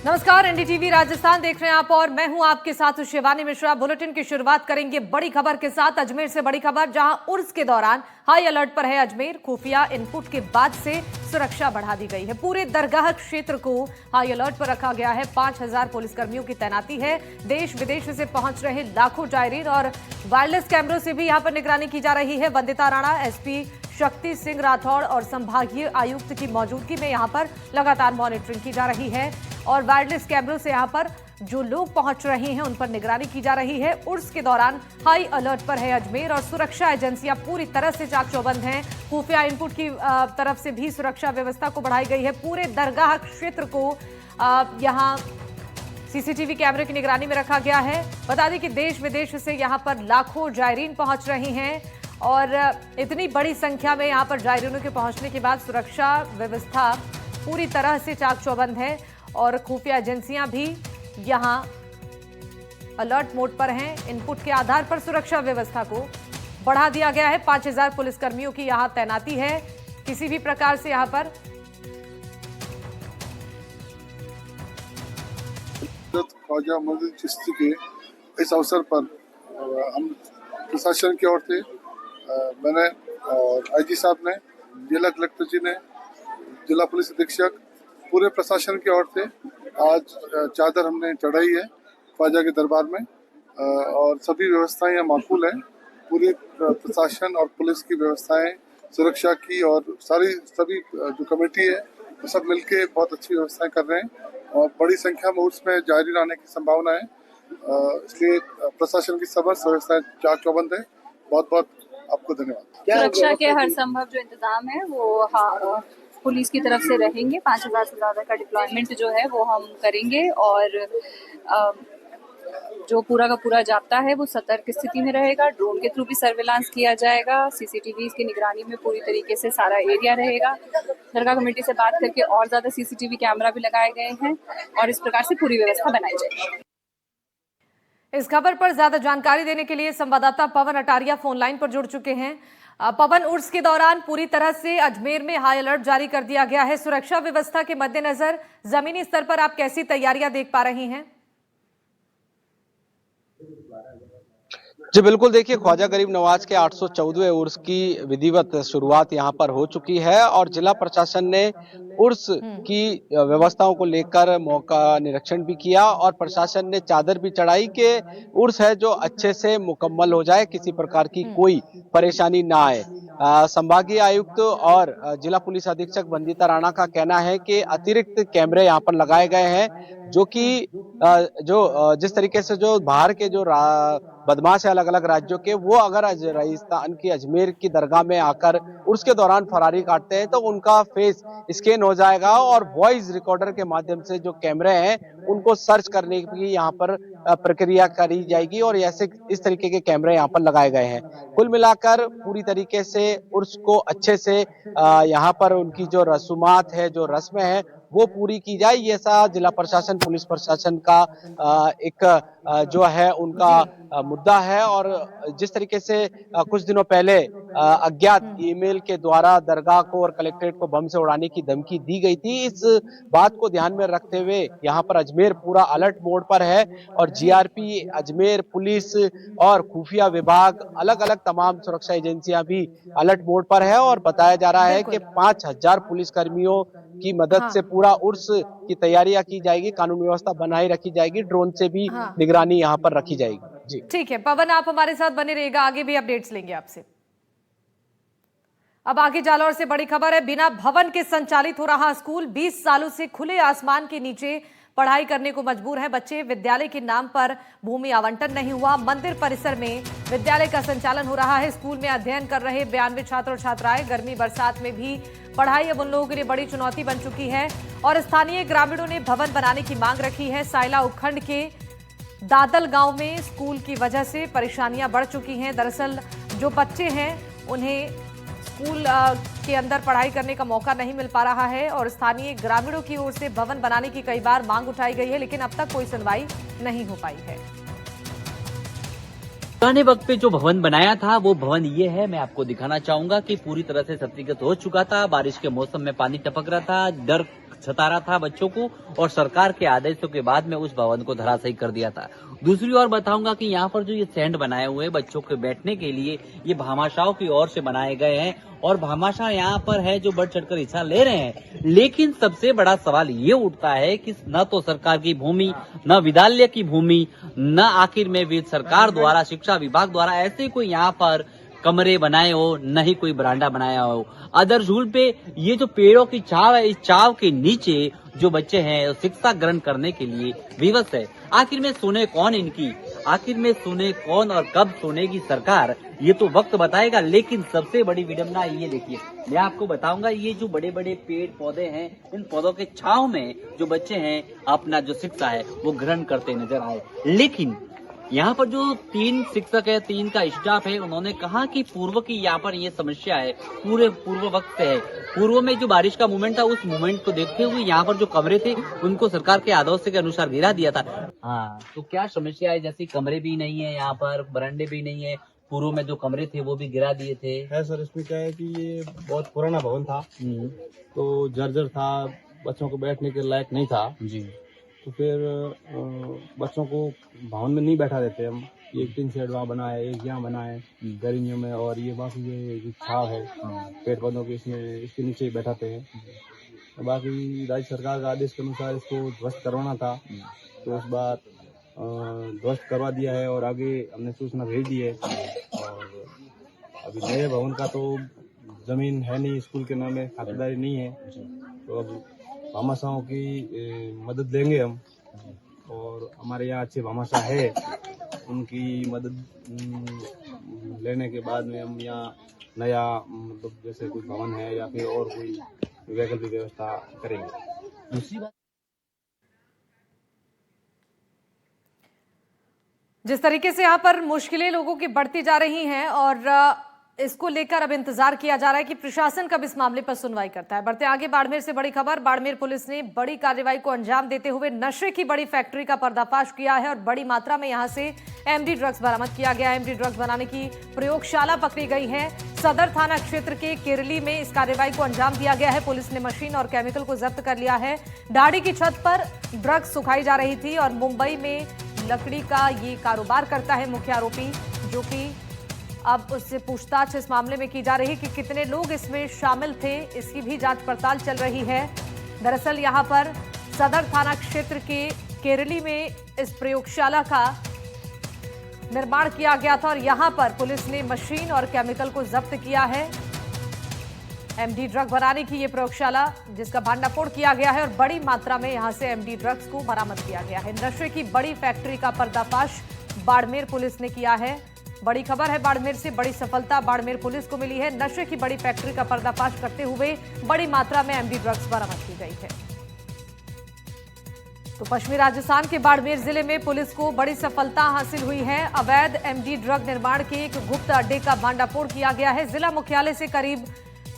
नमस्कार, एनडीटीवी राजस्थान देख रहे हैं आप और मैं हूं आपके साथ शिवानी मिश्रा। बुलेटिन की शुरुआत करेंगे बड़ी खबर के साथ। अजमेर से बड़ी खबर, जहां उर्स के दौरान हाई अलर्ट पर है अजमेर। खुफिया इनपुट के बाद से सुरक्षा बढ़ा दी गई है। पूरे दरगाह क्षेत्र को हाई अलर्ट पर रखा गया है। 5000 पुलिसकर्मियों की तैनाती है। देश विदेश से पहुंच रहे लाखों जायरीन और वायरलेस कैमरों से भी यहां पर निगरानी की जा रही है। वंदिता राणा, एसपी शक्ति सिंह राठौड़ और संभागीय आयुक्त की मौजूदगी में यहां पर लगातार मॉनिटरिंग की जा रही है और वायरलेस कैमरों से यहां पर जो लोग पहुंच रहे हैं उन पर निगरानी की जा रही है। उर्स के दौरान हाई अलर्ट पर है अजमेर और सुरक्षा एजेंसियां पूरी तरह से चाक चौबंद हैं। खुफिया इनपुट की तरफ से भी सुरक्षा व्यवस्था को बढ़ाई गई है। पूरे दरगाह क्षेत्र को यहां सीसीटीवी कैमरे की निगरानी में रखा गया है। बता दें कि देश विदेश से यहां पर लाखों जायरीन पहुंच रही हैं और इतनी बड़ी संख्या में यहां पर जायरीनों के पहुंचने के बाद सुरक्षा व्यवस्था पूरी तरह से चाक चौबंद है और खुफिया एजेंसियां भी यहां अलर्ट मोड पर हैं। इनपुट के आधार पर सुरक्षा व्यवस्था को बढ़ा दिया गया है। 5000 पुलिसकर्मियों की यहां तैनाती है। किसी भी प्रकार से यहां पर ख्वाजा मोइनुद्दीन चिश्ती के इस अवसर पर हम प्रशासन की ओर से मैंने और आईजी साहब ने, जिला कलेक्टर जी ने, जिला पुलिस अधीक्षक, पूरे प्रशासन की ओर से आज चादर हमने चढ़ाई है ख्वाजा के दरबार में और सभी व्यवस्थाएं यहाँ माकूल हैं। पूरी प्रशासन और पुलिस की व्यवस्थाएं, सुरक्षा की और सभी जो कमेटी है वो सब मिलके बहुत अच्छी व्यवस्थाएं कर रहे हैं और बड़ी संख्या में उसमें जायरीन आने की संभावना है। इसलिए प्रशासन की समस्त व्यवस्थाएं चाक चौबंद है। बहुत बहुत आपको धन्यवाद। सुरक्षा के हर संभव जो इंतजाम है वो पुलिस की तरफ से रहेंगे। 5000 से ज्यादा का डिप्लॉयमेंट जो है वो हम करेंगे और जो पूरा का पूरा जाब्ता है वो सतर्क स्थिति में रहेगा। ड्रोन के थ्रू भी सर्वेलांस किया जाएगा। सीसीटीवी की निगरानी में पूरी तरीके से सारा एरिया रहेगा। दरगाह कमेटी से बात करके और ज्यादा सीसीटीवी कैमरा भी लगाए गए हैं और इस प्रकार से पूरी व्यवस्था बनाई जाएगी। इस खबर पर ज्यादा जानकारी देने के लिए संवाददाता पवन अटारिया फोन लाइन पर जुड़ चुके हैं। पवन, उर्स के दौरान पूरी तरह से अजमेर में हाई अलर्ट जारी कर दिया गया है। सुरक्षा व्यवस्था के मद्देनजर जमीनी स्तर पर आप कैसी तैयारियां देख पा रही हैं? जी बिल्कुल, देखिए ख्वाजा गरीब नवाज के 814वें उर्स की विधिवत शुरुआत यहां पर हो चुकी है और जिला प्रशासन ने उर्स की व्यवस्थाओं को लेकर मौका निरीक्षण भी किया और प्रशासन ने चादर भी चढ़ाई कि उर्स है जो अच्छे से मुकम्मल हो जाए, किसी प्रकार की कोई परेशानी ना आए। संभागीय आयुक्त और जिला पुलिस अधीक्षक वंदिता राणा का कहना है कि अतिरिक्त कैमरे यहाँ पर लगाए गए हैं जो कि जिस तरीके से जो बाहर के जो बदमाश है अलग अलग राज्यों के, वो अगर राजस्थान की अजमेर की दरगाह में आकर उर्स के दौरान फरारी काटते हैं तो उनका फेस स्कैन हो जाएगा और वॉइस रिकॉर्डर के माध्यम से जो कैमरे हैं उनको सर्च करने की यहाँ पर प्रक्रिया करी जाएगी और ऐसे इस तरीके के कैमरे यहाँ पर लगाए गए हैं। कुल मिलाकर पूरी तरीके से उर्स को अच्छे से यहाँ पर उनकी जो रसूमात है, जो रस्में हैं वो पूरी की जाए, ये ऐसा जिला प्रशासन, पुलिस प्रशासन का एक जो है उनका मुद्दा है। और जिस तरीके से कुछ दिनों पहले अज्ञात ईमेल के द्वारा दरगाह को और कलेक्ट्रेट को बम से उड़ाने की धमकी दी गई थी, इस बात को ध्यान में रखते हुए यहाँ पर अजमेर पूरा अलर्ट मोड पर है और जीआरपी, अजमेर पुलिस और खुफिया विभाग, अलग अलग तमाम सुरक्षा एजेंसियां भी अलर्ट मोड पर है और बताया जा रहा है कि 5000 पुलिसकर्मियों की मदद से पूरा उर्स की तैयारियां की जाएगी, कानून व्यवस्था बनाए रखी जाएगी, ड्रोन से भी निगरानी यहाँ पर रखी जाएगी। जी ठीक है पवन, आप हमारे साथ बने रहिएगा, आगे भी अपडेट्स लेंगे आपसे। अब आगे जालौर से बड़ी खबर है। बिना भवन के संचालित हो रहा स्कूल, 20 सालों से खुले आसमान के नीचे पढ़ाई करने को मजबूर हैं बच्चे। विद्यालय के नाम पर भूमि आवंटन नहीं हुआ। मंदिर परिसर में विद्यालय का संचालन हो रहा है। स्कूल में अध्ययन कर रहे 92 छात्र और छात्राएं। गर्मी बरसात में भी पढ़ाई अब उन लोगों के लिए बड़ी चुनौती बन चुकी है और स्थानीय ग्रामीणों ने भवन बनाने की मांग रखी है। सायला उपखंड के दादल गांव में स्कूल की वजह से परेशानियां बढ़ चुकी हैं। दरअसल जो बच्चे हैं उन्हें स्कूल के अंदर पढ़ाई करने का मौका नहीं मिल पा रहा है और स्थानीय ग्रामीणों की ओर से भवन बनाने की कई बार मांग उठाई गई है, लेकिन अब तक कोई सुनवाई नहीं हो पाई है। पुराने वक्त पे जो भवन बनाया था वो भवन ये है, मैं आपको दिखाना चाहूंगा कि पूरी तरह से क्षतिग्रस्त हो चुका था। बारिश के मौसम में पानी टपक रहा था, डर सता रहा था बच्चों को और सरकार के आदेशों के बाद में उस भवन को धराशायी कर दिया था। दूसरी ओर बताऊंगा कि यहाँ पर जो ये स्टैंड बनाए हुए हैं बच्चों के बैठने के लिए, ये भामाशाहों की ओर से बनाए गए हैं और भामाशाह यहाँ पर है जो बढ़ चढ़कर हिस्सा ले रहे हैं। लेकिन सबसे बड़ा सवाल ये उठता है कि न तो सरकार की भूमि, न विद्यालय की भूमि, न आखिर में भी सरकार द्वारा, शिक्षा विभाग द्वारा ऐसे कोई यहाँ पर कमरे बनाए हो, न ही कोई बरांडा बनाया हो। अदर झूल पे ये जो पेड़ों की छाव है, इस छाव के नीचे जो बच्चे हैं शिक्षा ग्रहण करने के लिए विवश है। आखिर में सुने कौन इनकी, आखिर में सुने कौन और कब सुनेगी सरकार, ये तो वक्त बताएगा। लेकिन सबसे बड़ी विडंबना ये देखिए, मैं आपको बताऊंगा, ये जो बड़े बड़े पेड़ पौधे हैं, इन पौधों के छाव में जो बच्चे हैं अपना जो शिक्षा है वो ग्रहण करते नजर आए। लेकिन यहाँ पर जो 3 शिक्षक है, 3 का स्टाफ है, उन्होंने कहा कि पूर्व की यहाँ पर ये समस्या है, पूरे पूर्व वक्त से है। पूर्व में जो बारिश का मूवमेंट था, उस मूवमेंट को देखते हुए यहाँ पर जो कमरे थे उनको सरकार के आदेश के अनुसार गिरा दिया था। हाँ, तो क्या समस्या है? जैसे कमरे भी नहीं है यहाँ पर, बरामदे भी नहीं है, पूर्व में जो कमरे थे वो भी गिरा दिए थे। है सर, इसमें क्या है कि ये बहुत पुराना भवन था, तो जर्जर था, बच्चों को बैठने के लायक नहीं था जी। तो फिर बच्चों को भवन में नहीं बैठा देते हम। एक टीन शेड वहाँ बना है, एक यहाँ बना है गर्मियों में, और ये बाकी ये जो छाव है पेड़ पौधों के, इसमें इसके नीचे ही बैठाते हैं। बाकी राज्य सरकार का आदेश के अनुसार इसको ध्वस्त करवाना था, तो इस बार ध्वस्त करवा दिया है और आगे हमने सूचना भेज दी है। और अभी नए भवन का तो जमीन है नहीं, स्कूल के नाम में खातेदारी नहीं है, तो अब भामाशाहों की मदद लेंगे हम। और हमारे यहाँ अच्छे भामाशाह है, उनकी मदद लेने के बाद में हम यहाँ नया मतलब जैसे कोई भवन है या फिर और कोई वैकल्पिक व्यवस्था करेंगे। दूसरी बात, जिस तरीके से यहाँ पर मुश्किलें लोगों की बढ़ती जा रही हैं और इसको लेकर अब इंतजार किया जा रहा है कि प्रशासन कब इस मामले पर सुनवाई करता है। बढ़ते आगे बाड़मेर से बड़ी खबर। बाड़मेर पुलिस ने बड़ी कार्रवाई को अंजाम देते हुए नशे की बड़ी फैक्ट्री का पर्दाफाश किया है और बड़ी मात्रा में यहां से एमडी ड्रग्स बरामद किया गया है। एमडी ड्रग्स बनाने की प्रयोगशाला पकड़ी गई है। सदर थाना क्षेत्र के केरली में इस कार्रवाई को अंजाम दिया गया है। पुलिस ने मशीन और केमिकल को जब्त कर लिया है। दाढ़ी की छत पर ड्रग्स सुखाई जा रही थी और मुंबई में लकड़ी का ये कारोबार करता है मुख्य आरोपी, जो कि अब उससे पूछताछ इस मामले में की जा रही है कि कितने लोग इसमें शामिल थे, इसकी भी जांच पड़ताल चल रही है। दरअसल यहां पर सदर थाना क्षेत्र के केरली में इस प्रयोगशाला का निर्माण किया गया था और यहां पर पुलिस ने मशीन और केमिकल को जब्त किया है। एमडी ड्रग बनाने की ये प्रयोगशाला जिसका भांडाफोड़ किया गया है और बड़ी मात्रा में यहां से एमडी ड्रग्स को बरामद किया गया है। नशे की बड़ी फैक्ट्री का पर्दाफाश बाड़मेर पुलिस ने किया है। बड़ी खबर है बाड़मेर से, बड़ी सफलता बाड़मेर पुलिस को मिली है। नशे की बड़ी फैक्ट्री का पर्दाफाश करते हुए बड़ी मात्रा में एमडी ड्रग्स बरामद की गई है। तो पश्चिमी राजस्थान के बाड़मेर जिले में पुलिस को बड़ी सफलता हासिल हुई है। अवैध एमडी ड्रग निर्माण के एक गुप्त अड्डे का भांडाफोड़ किया गया है। जिला मुख्यालय से करीब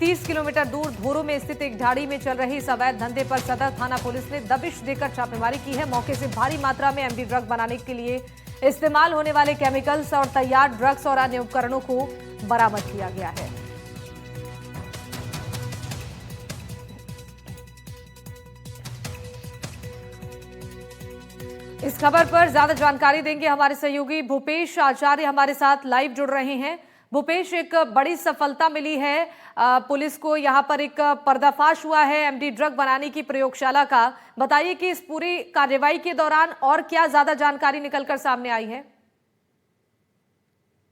30 किलोमीटर दूर धोरो में स्थित एक ढाड़ी में चल रही इस अवैध धंधे पर सदर थाना पुलिस ने दबिश देकर छापेमारी की है। मौके से भारी मात्रा में एमडी ड्रग बनाने के लिए इस्तेमाल होने वाले केमिकल्स और तैयार ड्रग्स और अन्य उपकरणों को बरामद किया गया है। इस खबर पर ज्यादा जानकारी देंगे हमारे सहयोगी भूपेश आचार्य हमारे साथ लाइव जुड़ रहे हैं। भूपेश, एक बड़ी सफलता मिली है पुलिस को, यहाँ पर एक पर्दाफाश हुआ है एमडी ड्रग बनाने की प्रयोगशाला का। बताइए कि इस पूरी कार्रवाई के दौरान और क्या ज्यादा जानकारी निकलकर सामने आई है?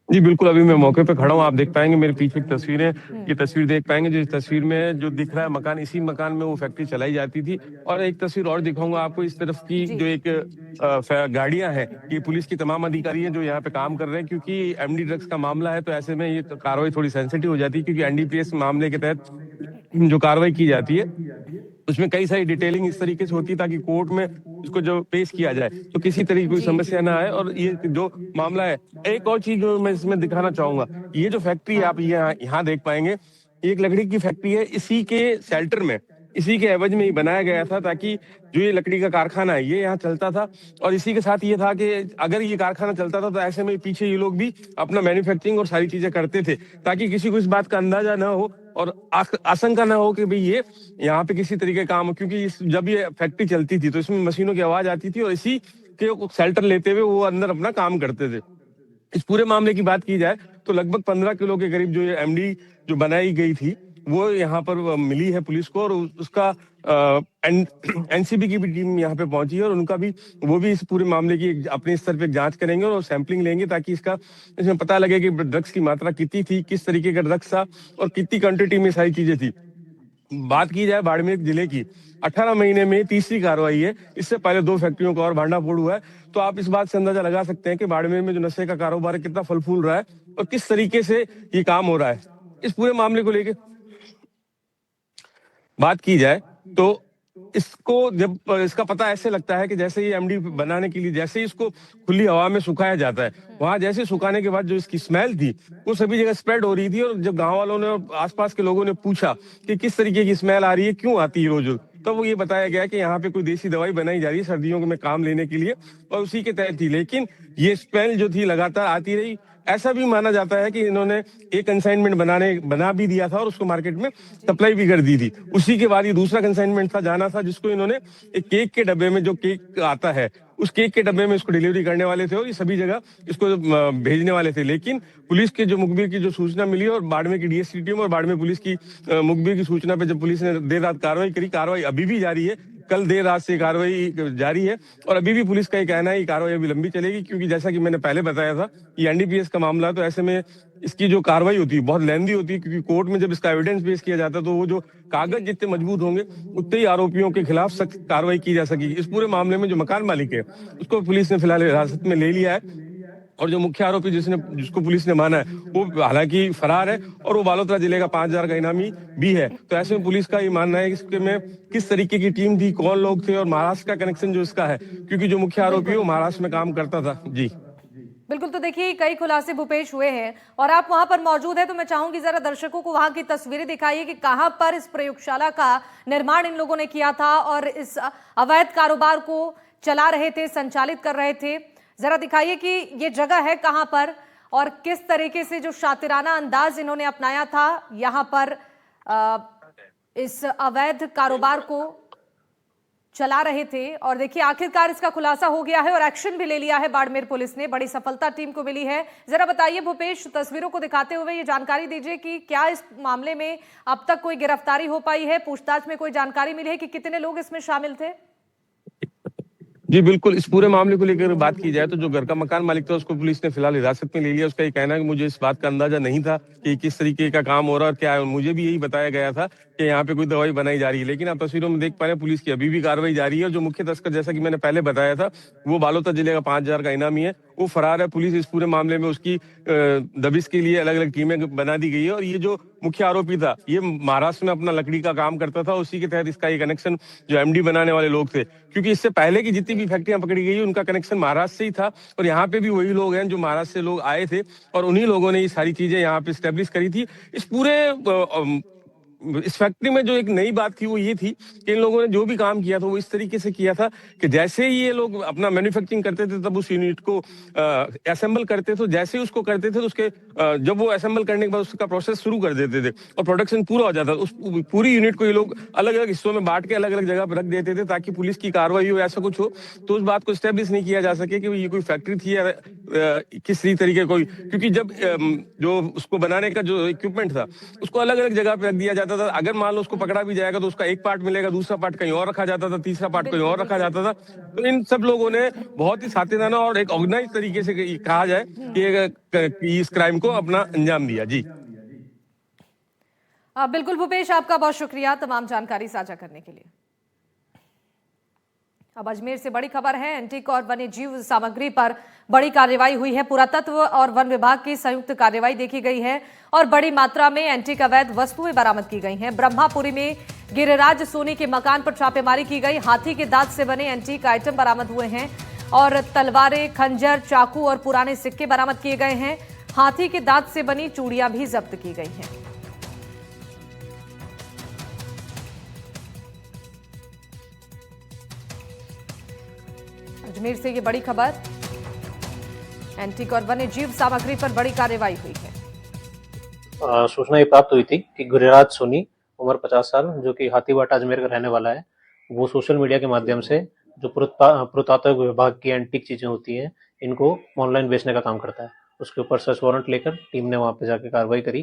जी बिल्कुल, अभी मैं मौके पे खड़ा हूँ। आप देख पाएंगे मेरे पीछे की तस्वीरें, ये तस्वीर देख पाएंगे। जो इस तस्वीर में जो दिख रहा है मकान, इसी मकान में वो फैक्ट्री चलाई जाती थी। और एक तस्वीर और दिखाऊंगा आपको इस तरफ की, जो एक गाड़ियां हैं, ये पुलिस की तमाम अधिकारी हैं जो यहाँ पे काम कर रहे हैं। क्योंकि एमडी ड्रग्स का मामला है तो ऐसे में ये कार्रवाई थोड़ी सेंसिटिव हो जाती है, क्योंकि एनडीपीएस मामले के तहत जो कार्रवाई की जाती है उसमें कई सारी डिटेलिंग इस तरीके से होती है ताकि कोर्ट में इसको जो पेश किया जाए तो किसी तरह की कोई समस्या ना आए। और ये जो मामला है, एक और चीज जो मैं इसमें दिखाना चाहूंगा, ये जो फैक्ट्री है आप यहाँ देख पाएंगे, एक लकड़ी की फैक्ट्री है। इसी के शेल्टर में, इसी के एवज में ही बनाया गया था ताकि जो ये लकड़ी का कारखाना है ये यहाँ चलता था। और इसी के साथ ये था कि अगर ये कारखाना चलता था तो ऐसे में पीछे ये लोग भी अपना मैन्युफैक्चरिंग और सारी चीजें करते थे ताकि किसी को इस बात का अंदाजा ना हो और आशंका ना हो कि भाई ये यहाँ पे किसी तरीके का काम हो, क्योंकि जब ये फैक्ट्री चलती थी तो इसमें मशीनों की आवाज आती थी और इसी के शेल्टर लेते हुए वो अंदर अपना काम करते थे। इस पूरे मामले की बात की जाए तो लगभग 15 किलो के करीब जो ये एमडी जो बनाई गई थी वो यहाँ पर मिली है पुलिस को, और उसका एनसीबी की भी टीम यहाँ पे पहुंची है और उनका भी वो भी इस पूरे मामले की अपने स्तर पे जांच करेंगे और सैंपलिंग लेंगे ताकि इसमें पता लगे कि ड्रग्स की मात्रा कितनी थी, किस तरीके का ड्रग्स था और कितनी क्वांटिटी में सारी चीजें थी। बात की जाए बाड़मेर जिले की, 18 महीने में तीसरी कार्रवाई है। इससे पहले 2 फैक्ट्रियों का और भांडाफोड़ हुआ है। तो आप इस बात से अंदाजा लगा सकते हैं कि बाड़मेर में जो नशे का कारोबार है कितना फल फूल रहा है और किस तरीके से ये काम हो रहा है। इस पूरे मामले को लेकर बात की जाए तो इसको जब इसका पता ऐसे लगता है कि जैसे ये एमडी बनाने के लिए जैसे ही इसको खुली हवा में सुखाया जाता है, वहां जैसे सुखाने के बाद जो इसकी स्मेल थी वो सभी जगह स्प्रेड हो रही थी। और जब गांव वालों ने और आसपास के लोगों ने पूछा कि किस तरीके की स्मेल आ रही है, क्यों आती है रोज, तब वो ये बताया गया कि यहाँ पे कोई देसी दवाई बनाई जा रही है सर्दियों में काम लेने के लिए और उसी के तहत थी। लेकिन ये स्मेल जो थी लगातार आती रही। ऐसा भी माना जाता है कि इन्होंने एक कंसाइनमेंट बना भी दिया था और उसको मार्केट में सप्लाई भी कर दी थी। उसी के बाद ये दूसरा कंसाइनमेंट था जाना था, जिसको इन्होंने एक केक के डब्बे में, जो केक आता है उस केक के डब्बे में इसको डिलीवरी करने वाले थे और ये सभी जगह इसको भेजने वाले थे। लेकिन पुलिस के जो मुखबिर की जो सूचना मिली और बाड़मेर की डीएसपी टीम और बाड़मेर पुलिस की मुखबिर की सूचना पे जब पुलिस ने देर रात कार्रवाई करी, कार्रवाई अभी भी जारी है, कल देर रात से कार्रवाई जारी है और अभी भी पुलिस का ये कहना है कि कार्रवाई अभी लंबी चलेगी, क्योंकि जैसा कि मैंने पहले बताया था ये एनडीपीएस का मामला है। तो ऐसे में इसकी जो कार्रवाई होती है बहुत लेंदी होती है, क्योंकि कोर्ट में जब इसका एविडेंस पेश किया जाता है तो वो जो कागज जितने मजबूत होंगे उतने ही आरोपियों के खिलाफ सख्त कार्रवाई की जा सकेगी। इस पूरे मामले में जो मकान मालिक है उसको पुलिस ने फिलहाल हिरासत में ले लिया है और जो मुख्य आरोपी जिसको पुलिस ने माना है वो हालांकि फरार है और वो बालोतरा जिले का 5,000 का इनामी भी है। तो ऐसे में पुलिस का ये मानना है कि इसके में किस तरीके की टीम थी, कौन लोग थे और महाराष्ट्र का कनेक्शन जो इसका है, क्योंकि जो मुख्य आरोपी है वो महाराष्ट्र में काम करता था। जी बिल्कुल। तो देखिए कई खुलासे भूपेश हुए हैं और आप वहां पर मौजूद है, तो मैं चाहूंगी जरा दर्शकों को वहां की तस्वीरें दिखाइए कि कहां पर इस प्रयोगशाला का निर्माण इन लोगों ने किया था और इस अवैध कारोबार को चला रहे थे, संचालित कर रहे थे। जरा दिखाइए कि ये जगह है कहां पर और किस तरीके से जो शातिराना अंदाज इन्होंने अपनाया था यहां पर इस अवैध कारोबार को चला रहे थे। और देखिए आखिरकार इसका खुलासा हो गया है और एक्शन भी ले लिया है बाड़मेर पुलिस ने, बड़ी सफलता टीम को मिली है। जरा बताइए भूपेश, तस्वीरों को दिखाते हुए ये जानकारी दीजिए कि क्या इस मामले में अब तक कोई गिरफ्तारी हो पाई है, पूछताछ में कोई जानकारी मिली है कि कितने लोग इसमें शामिल थे? जी बिल्कुल। इस पूरे मामले को लेकर बात की जाए तो जो घर का मकान मालिक था उसको पुलिस ने फिलहाल हिरासत में ले लिया। उसका ये कहना है कि मुझे इस बात का अंदाजा नहीं था कि किस तरीके का काम हो रहा है और क्या है। मुझे भी यही बताया गया था कि यहाँ पे कोई दवाई बनाई जा रही है। लेकिन आप तस्वीरों में देख पा रहे हैं पुलिस की अभी भी कार्रवाई जारी है और जो मुख्य तस्कर, जैसा कि मैंने पहले बताया था, वो बालोतरा जिले का 5,000 का इनामी है, वो फरार है। पुलिस इस पूरे मामले में उसकी दबिश के लिए अलग अलग टीमें बना दी गई है और ये जो मुख्य आरोपी था ये महाराष्ट्र में अपना लकड़ी का काम करता था, उसी के तहत इसका ये कनेक्शन जो एमडी बनाने वाले लोग थे, क्योंकि इससे पहले की जितनी भी फैक्ट्रियां पकड़ी गई उनका कनेक्शन महाराष्ट्र से ही था और यहाँ पे भी वही लोग हैं जो महाराष्ट्र से लोग आए थे और उन्हीं लोगों ने ये सारी चीजें यहाँ पे स्टेब्लिश करी थी। इस फैक्ट्री में जो एक नई बात थी वो ये थी कि इन लोगों ने जो भी काम किया था वो इस तरीके से किया था कि जैसे ही ये लोग अपना मैन्युफैक्चरिंग करते थे तब उस यूनिट को असेंबल करते थे। जैसे ही उसको करते थे तो उसके जब वो असेंबल करने के बाद उसका प्रोसेस शुरू कर देते थे और प्रोडक्शन पूरा हो जाता था। उस पूरी यूनिट को ये लोग अलग अलग हिस्सों में बांट के अलग अलग जगह पर रख देते थे ताकि पुलिस की कार्रवाई हो, ऐसा कुछ हो तो उस बात को स्टेब्लिश नहीं किया जा सके कि ये कोई फैक्ट्री थी या किसी तरीके कोई, क्योंकि जब जो उसको बनाने का जो इक्विपमेंट था उसको अलग अलग जगह पे रख दिया जाता था। अगर मान लो उसको पकड़ा भी जाएगा तो उसका एक पार्ट मिलेगा, दूसरा पार्ट कहीं और रखा जाता था, तीसरा पार्ट कहीं और रखा जाता था। तो इन सब लोगों ने बहुत ही साथीदाना और एक ऑर्गेनाइज तरीके से कहा जाए कि इस क्राइम को अपना अंजाम दिया। जी बिल्कुल भूपेश, आपका बहुत शुक्रिया तमाम जानकारी साझा करने के लिए। अब अजमेर से बड़ी खबर है, एंटीक और वन्य जीव सामग्री पर बड़ी कार्रवाई हुई है। पुरातत्व और वन विभाग की संयुक्त कार्रवाई देखी गई है और बड़ी मात्रा में एंटीक अवैध वस्तुएं बरामद की गई हैं। ब्रह्मापुरी में गिरिराज सोनी के मकान पर छापेमारी की गई, हाथी के दांत से बने एंटीक आइटम बरामद हुए हैं और तलवारें, खंजर, चाकू और पुराने सिक्के बरामद किए गए हैं। हाथी के दांत से बनी चूड़ियां भी जब्त की गई हैं। अजमेर से ये बड़ी खबर, एंटीक और वन्य जीव सामग्री पर बड़ी कार्रवाई हुई है। सूचना ये प्राप्त हुई थी कि गिरिराज सोनी उम्र 50 साल जो कि हाथीवाटा अजमेर का रहने वाला है, वो सोशल मीडिया के माध्यम से जो पुरातत्व विभाग की एंटीक चीजें होती हैं इनको ऑनलाइन बेचने का काम करता है। उसके ऊपर सर्च वारंट लेकर टीम ने वहां पे जाके कार्रवाई करी।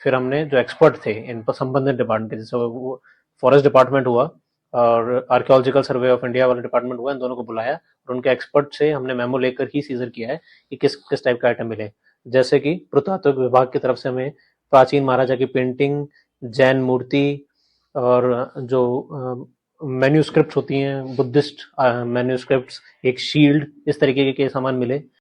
फिर हमने जो एक्सपर्ट थे इन पर संबंधित डिपार्टमेंट के, जैसे वो फॉरेस्ट डिपार्टमेंट हुआ और आर्कियोलॉजिकल सर्वे ऑफ इंडिया वाला डिपार्टमेंट हुआ, इन दोनों को बुलाया और उनके एक्सपर्ट से हमने मेमो लेकर ही सीजर किया है कि किस किस टाइप का आइटम मिले। जैसे कि पुरातत्व विभाग की तरफ से हमें प्राचीन महाराजा की पेंटिंग, जैन मूर्ति और जो मैन्यूस्क्रिप्ट होती हैं बुद्धिस्ट मैन्यूस्क्रिप्ट्स, एक शील्ड, इस तरीके के सामान मिले।